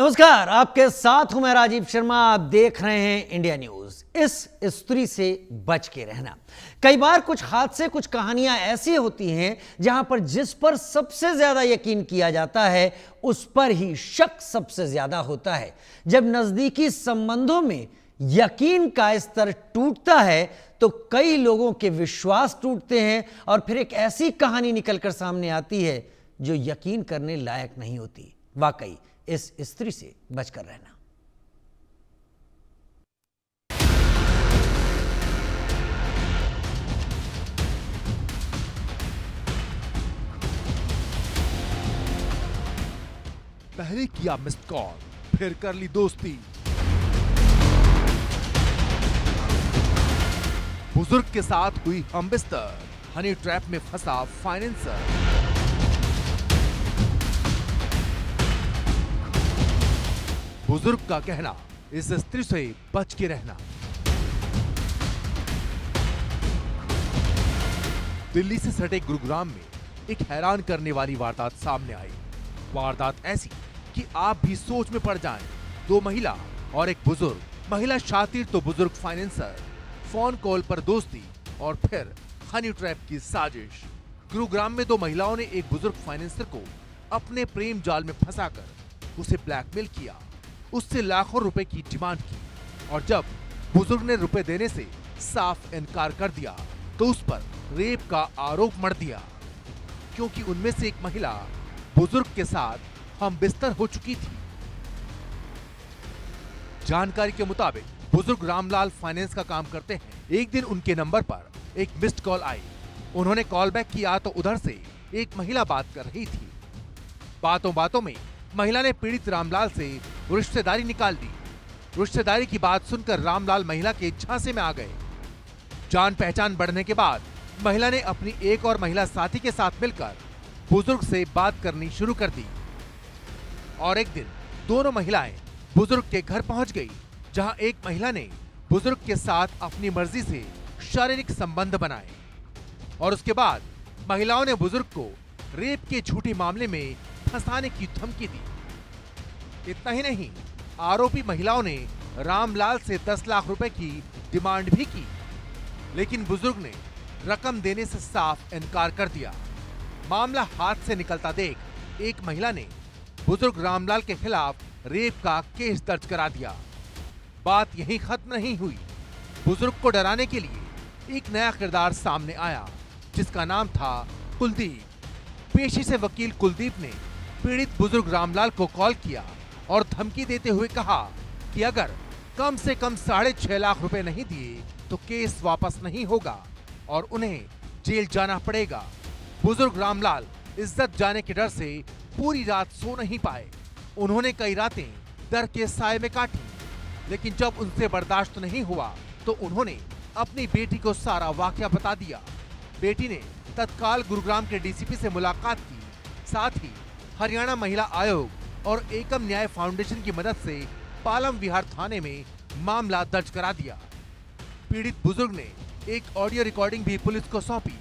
नमस्कार, आपके साथ हूं मैं राजीव शर्मा। आप देख रहे हैं इंडिया न्यूज। इस स्त्री से बच के रहना। कई बार कुछ हादसे, कुछ कहानियां ऐसी होती हैं जहां पर जिस पर सबसे ज्यादा यकीन किया जाता है उस पर ही शक सबसे ज्यादा होता है। जब नजदीकी संबंधों में यकीन का स्तर टूटता है तो कई लोगों के विश्वास टूटते हैं और फिर एक ऐसी कहानी निकलकर सामने आती है जो यकीन करने लायक नहीं होती। वाकई इस स्त्री से बचकर रहना। पहले किया मिस्ड कॉल, फिर कर ली दोस्ती। बुजुर्ग के साथ हुई हमबिस्तर, हनी ट्रैप में फंसा फाइनेंसर। बुजुर्ग का कहना, इस स्त्री से बच के रहना। दिल्ली से सटे गुरुग्राम में एक हैरान करने वाली वारदात सामने आई। वारदात ऐसी कि आप भी सोच में पड़ जाएं। दो महिला और एक बुजुर्ग। महिला शातिर तो बुजुर्ग फाइनेंसर। फोन कॉल पर दोस्ती और फिर हनी ट्रैप की साजिश। गुरुग्राम में दो महिलाओं ने एक बुजुर्ग फाइनेंसर को अपने प्रेम जाल में फंसाकर उसे ब्लैकमेल किया, उससे लाखों रुपए की डिमांड की और जब बुजुर्ग ने रुपए देने से साफ इनकार कर दिया तो उस पर रेप का आरोप मढ़ दिया, क्योंकि उनमें से एक महिला बुजुर्ग के साथ हम बिस्तर हो चुकी थी। जानकारी के मुताबिक बुजुर्ग रामलाल फाइनेंस का काम करते हैं। एक दिन उनके नंबर पर एक मिस्ड कॉल आई। उन्होंने कॉल बैक किया तो उधर से एक महिला बात कर रही थी। बातों बातों में महिला ने पीड़ित रामलाल से रिश्तेदारी निकाल दी। रिश्तेदारी की बात सुनकर रामलाल महिला के झांसे में आ गए। जान पहचान बढ़ने के बाद महिला ने अपनी एक और महिला साथी के साथ मिलकर बुजुर्ग से बात करनी शुरू कर दी और एक दिन दोनों महिलाएं बुजुर्ग के घर पहुंच गई, जहां एक महिला ने बुजुर्ग के साथ अपनी मर्जी से शारीरिक संबंध बनाए और उसके बाद महिलाओं ने बुजुर्ग को रेप के झूठे मामले में फंसाने की धमकी दी। इतना ही नहीं, आरोपी महिलाओं ने रामलाल से 10 लाख रुपए की डिमांड भी की, लेकिन बुजुर्ग ने रकम देने से साफ इनकार कर दिया। मामला हाथ से निकलता देख एक महिला ने बुजुर्ग रामलाल के खिलाफ रेप का केस दर्ज करा दिया। बात यहीं खत्म नहीं हुई। बुजुर्ग को डराने के लिए एक नया किरदार सामने आया, जिसका नाम था कुलदीप। पेशे से वकील कुलदीप ने पीड़ित बुजुर्ग रामलाल को कॉल किया और धमकी देते हुए कहा कि अगर कम से कम 6.5 लाख रुपए नहीं दिए तो केस वापस नहीं होगा और उन्हें जेल जाना पड़ेगा। बुजुर्ग रामलाल इज्जत जाने के डर से पूरी रात सो नहीं पाए। उन्होंने कई रातें डर के साए में काटी, लेकिन जब उनसे बर्दाश्त नहीं हुआ तो उन्होंने अपनी बेटी को सारा वाकया बता दिया। बेटी ने तत्काल गुरुग्राम के डीसीपी से मुलाकात की, साथ ही हरियाणा महिला आयोग और एकम न्याय फाउंडेशन की मदद से पालम विहार थाने में मामला दर्ज करा दिया। पीड़ित बुजुर्ग ने एक ऑडियो रिकॉर्डिंग भी पुलिस को सौंपी,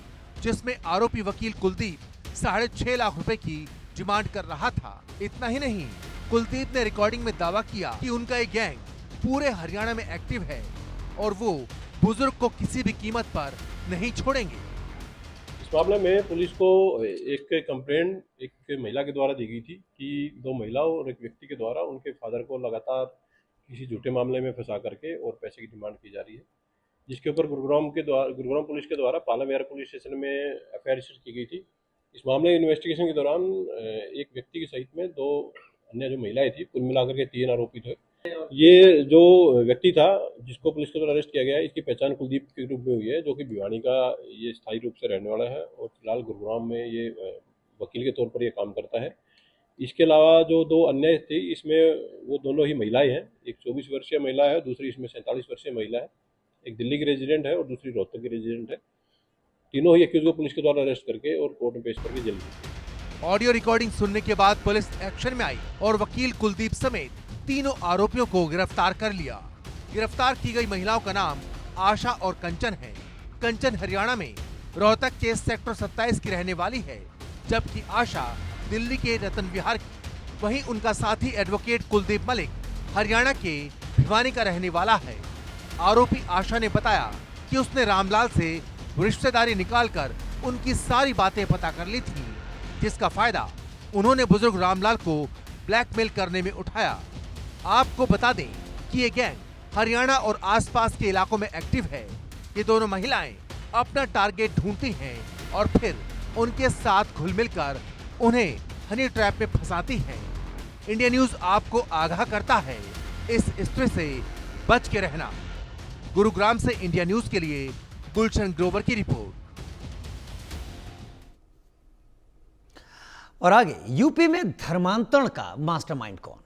जिसमें आरोपी वकील कुलदीप 6.5 लाख रुपए की डिमांड कर रहा था। इतना ही नहीं, कुलदीप ने रिकॉर्डिंग में दावा किया कि उनका एक गैंग पूरे हरियाणा में एक्टिव है और वो बुजुर्ग को किसी भी कीमत पर नहीं छोड़ेंगे। इस मामले में पुलिस को एक कंप्लेंट एक महिला के द्वारा दी गई थी कि दो महिलाओं और एक व्यक्ति के द्वारा उनके फादर को लगातार किसी झूठे मामले में फंसा करके और पैसे की डिमांड की जा रही है, जिसके ऊपर गुरुग्राम पुलिस के द्वारा पालम विहार पुलिस स्टेशन में एफआईआर रजिस्टर की गई थी। इस मामले इन्वेस्टिगेशन के दौरान एक व्यक्ति के सहित में दो अन्य जो महिलाएं थी, कुल मिलाकर के 3 आरोपी थे। ये जो व्यक्ति था जिसको पुलिस के द्वारा अरेस्ट किया गया है, इसकी पहचान कुलदीप के रूप में हुई है, जो कि भिवानी का ये स्थायी रूप से रहने वाला है और फिलहाल गुरुग्राम में ये वकील के तौर पर ये काम करता है। इसके अलावा जो 2 अन्य थी, इसमें वो दोनों ही महिलाएं हैं। एक 24 वर्षीय महिला है, दूसरी इसमें 47 वर्षीय महिला है। एक दिल्ली की रेजिडेंट है और दूसरी रोहतक की रेजिडेंट है। तीनों ही एक्यूज को पुलिस के द्वारा अरेस्ट करके और कोर्ट में पेश करके जेल भेजा। ऑडियो रिकॉर्डिंग सुनने के बाद पुलिस एक्शन में आई और वकील कुलदीप समेत तीनों आरोपियों को गिरफ्तार कर लिया। गिरफ्तार की गई महिलाओं का नाम आशा और कंचन है। कंचन हरियाणा में रोहतक के सेक्टर 27 की रहने वाली है, जबकि आशा दिल्ली के रतन विहार की। वहीं उनका साथी एडवोकेट कुलदीप मलिक हरियाणा के भिवानी का रहने वाला है। आरोपी आशा ने बताया कि उसने रामलाल से रिश्तेदारी निकालकर उनकी सारी बातें पता कर ली थी, जिसका फायदा उन्होंने बुजुर्ग रामलाल को ब्लैकमेल करने में उठाया। आपको बता दें कि ये गैंग हरियाणा और आसपास के इलाकों में एक्टिव है। ये दोनों महिलाएं अपना टारगेट ढूंढती हैं और फिर उनके साथ घुल मिलकर उन्हें हनी ट्रैप में फंसाती हैं। इंडिया न्यूज आपको आगाह करता है, इस स्थिति से बच के रहना। गुरुग्राम से इंडिया न्यूज के लिए गुलशन ग्रोवर की रिपोर्ट। और आगे, यूपी में धर्मांतरण का मास्टरमाइंड कौन?